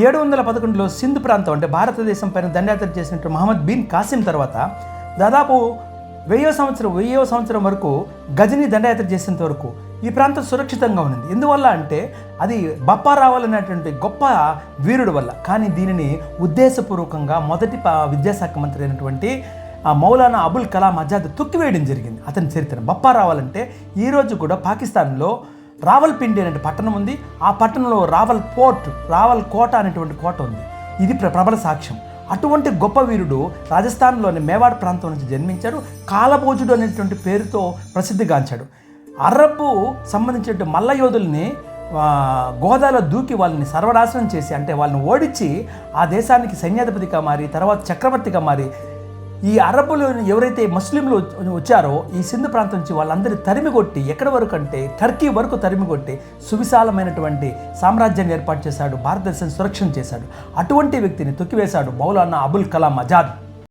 711లో సింధ్ ప్రాంతం అంటే భారతదేశం పైన దండయాత్ర చేసినట్టు మహమ్మద్ బిన్ కాసిం తర్వాత దాదాపు 1000వ సంవత్సరం వరకు గజనీ దండయాత్ర చేసేంత వరకు ఈ ప్రాంతం సురక్షితంగా ఉన్నది. ఎందువల్ల అంటే అది బప్పా రావల్ అనేటువంటి గొప్ప వీరుడు వల్ల. కానీ దీనిని ఉద్దేశపూర్వకంగా మొదటి విద్యాశాఖ మంత్రి అయినటువంటి మౌలానా అబుల్ కలాం ఆజాద్ తొక్కివేయడం జరిగింది. అతని చరిత్ర బప్పా రావాలంటే ఈరోజు కూడా పాకిస్తాన్లో రావల్పిండి అనే పట్టణం ఉంది. ఆ పట్టణంలో రావల్ కోట అనేటువంటి కోట ఉంది. ఇది ప్రబల సాక్ష్యం. అటువంటి గొప్ప వీరుడు రాజస్థాన్లోని మేవాడ్ ప్రాంతం నుంచి జన్మించాడు. కాలభోజుడు అనేటువంటి పేరుతో ప్రసిద్ధిగాంచాడు. అరబ్బు సంబంధించిన మల్ల యోధుల్ని గోదాలో దూకి వాళ్ళని సర్వనాశనం చేసి, అంటే వాళ్ళని ఓడించి ఆ దేశానికి సైన్యాధిపతిగా మారి తర్వాత చక్రవర్తిగా మారి ఈ అరబ్బులు ఎవరైతే ముస్లింలు వచ్చారో ఈ సింధు ప్రాంతం నుంచి వాళ్ళందరినీ తరిమికొట్టి ఎక్కడి వరకు అంటే టర్కీ వరకు తరిమికొట్టి సువిశాలమైనటువంటి సామ్రాజ్యాన్ని ఏర్పాటు చేశాడు. భారతదేశాన్ని సురక్షణ చేశాడు. అటువంటి వ్యక్తిని తొక్కివేశాడు మౌలానా అబుల్ కలాం ఆజాద్.